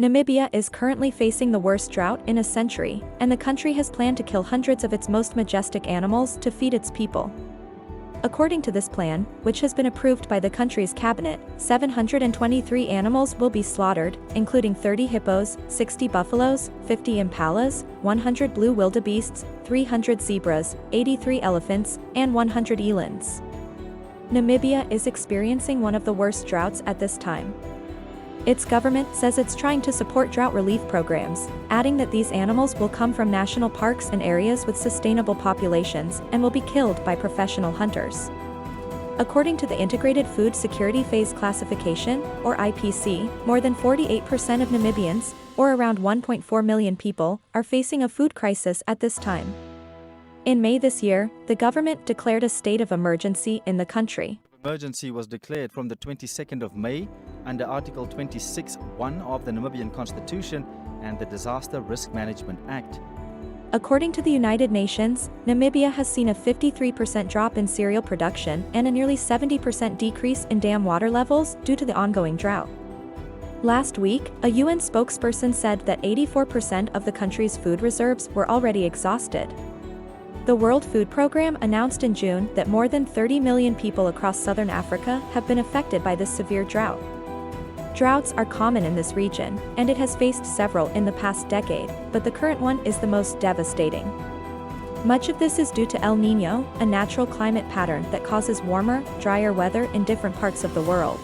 Namibia is currently facing the worst drought in a century, and the country has planned to kill hundreds of its most majestic animals to feed its people. According to this plan, which has been approved by the country's cabinet, 723 animals will be slaughtered, including 30 hippos, 60 buffaloes, 50 impalas, 100 blue wildebeests, 300 zebras, 83 elephants, and 100 elands. Namibia is experiencing one of the worst droughts at this time. Its government says it's trying to support drought relief programs, adding that these animals will come from national parks and areas with sustainable populations and will be killed by professional hunters. According to the Integrated Food Security Phase Classification, or IPC, more than 48% of Namibians, or around 1.4 million people, are facing a food crisis at this time. In May this year, the government declared a state of emergency in the country. Emergency was declared from the 22nd of May under Article 26(1) of the Namibian Constitution and the Disaster Risk Management Act. According to the United Nations, Namibia has seen a 53% drop in cereal production and a nearly 70% decrease in dam water levels due to the ongoing drought. Last week, a UN spokesperson said that 84% of the country's food reserves were already exhausted. The World Food Programme announced in June that more than 30 million people across southern Africa have been affected by this severe drought. Droughts are common in this region, and it has faced several in the past decade, but the current one is the most devastating. Much of this is due to El Niño, a natural climate pattern that causes warmer, drier weather in different parts of the world.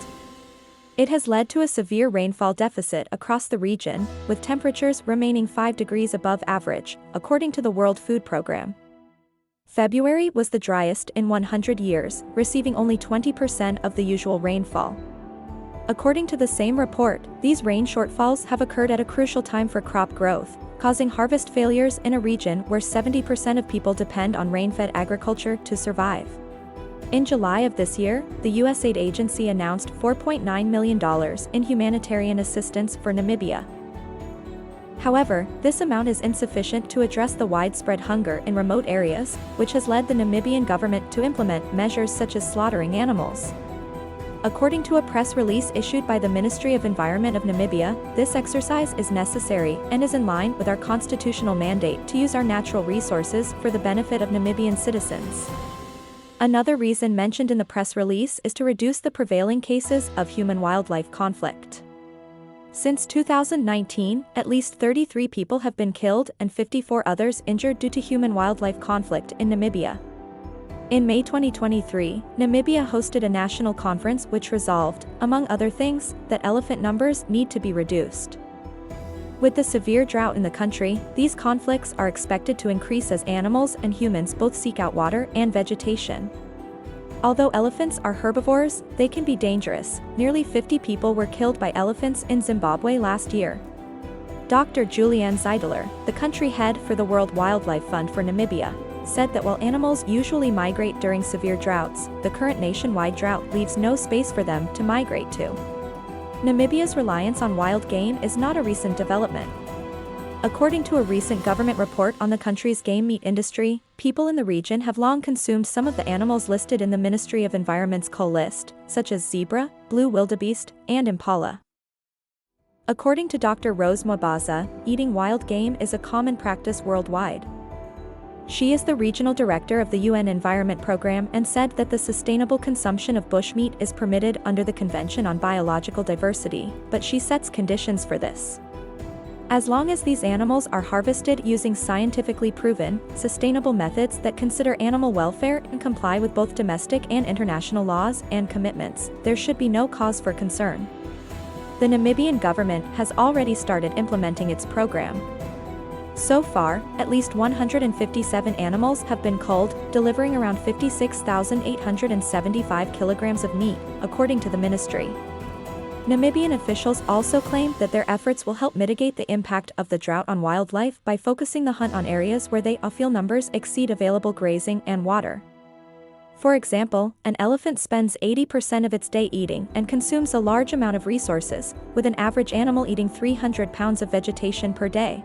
It has led to a severe rainfall deficit across the region, with temperatures remaining 5 degrees above average, according to the World Food Programme. February was the driest in 100 years, receiving only 20% of the usual rainfall. According to the same report, these rain shortfalls have occurred at a crucial time for crop growth, causing harvest failures in a region where 70% of people depend on rain-fed agriculture to survive. In July of this year, the USAID agency announced $4.9 million in humanitarian assistance for Namibia. However, this amount is insufficient to address the widespread hunger in remote areas, which has led the Namibian government to implement measures such as slaughtering animals. According to a press release issued by the Ministry of Environment of Namibia, this exercise is necessary and is in line with our constitutional mandate to use our natural resources for the benefit of Namibian citizens. Another reason mentioned in the press release is to reduce the prevailing cases of human-wildlife conflict. Since 2019, at least 33 people have been killed and 54 others injured due to human-wildlife conflict in Namibia. In May 2023, Namibia hosted a national conference which resolved, among other things, that elephant numbers need to be reduced. With the severe drought in the country, these conflicts are expected to increase as animals and humans both seek out water and vegetation. Although elephants are herbivores, they can be dangerous. Nearly 50 people were killed by elephants in Zimbabwe last year. Dr. Julianne Zeidler, the country head for the World Wildlife Fund for Namibia, said that while animals usually migrate during severe droughts, the current nationwide drought leaves no space for them to migrate to. Namibia's reliance on wild game is not a recent development. According to a recent government report on the country's game meat industry, people in the region have long consumed some of the animals listed in the Ministry of Environment's Cull list, such as zebra, blue wildebeest, and impala. According to Dr. Rose Mwabaza, eating wild game is a common practice worldwide. She is the regional director of the UN Environment Programme and said that the sustainable consumption of bushmeat is permitted under the Convention on Biological Diversity, but she sets conditions for this. As long as these animals are harvested using scientifically proven, sustainable methods that consider animal welfare and comply with both domestic and international laws and commitments, there should be no cause for concern. The Namibian government has already started implementing its program. So far, at least 157 animals have been culled, delivering around 56,875 kilograms of meat, according to the ministry. Namibian officials also claim that their efforts will help mitigate the impact of the drought on wildlife by focusing the hunt on areas where they feel numbers exceed available grazing and water. For example, an elephant spends 80% of its day eating and consumes a large amount of resources, with an average animal eating 300 pounds of vegetation per day.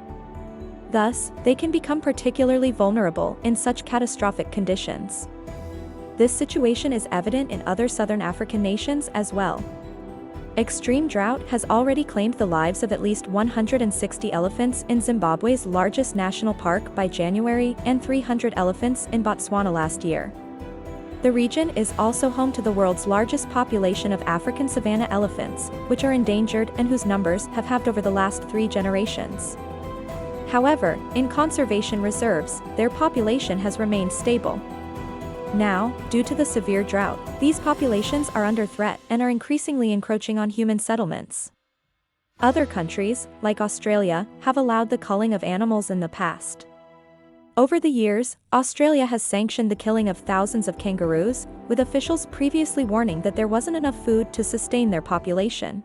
Thus, they can become particularly vulnerable in such catastrophic conditions. This situation is evident in other southern African nations as well. Extreme drought has already claimed the lives of at least 160 elephants in Zimbabwe's largest national park by January and 300 elephants in Botswana last year. The region is also home to the world's largest population of African savanna elephants, which are endangered and whose numbers have halved over the last 3 generations. However, in conservation reserves, their population has remained stable. Now, due to the severe drought, these populations are under threat and are increasingly encroaching on human settlements. Other countries, like Australia, have allowed the culling of animals in the past. Over the years, Australia has sanctioned the killing of thousands of kangaroos, with officials previously warning that there wasn't enough food to sustain their population.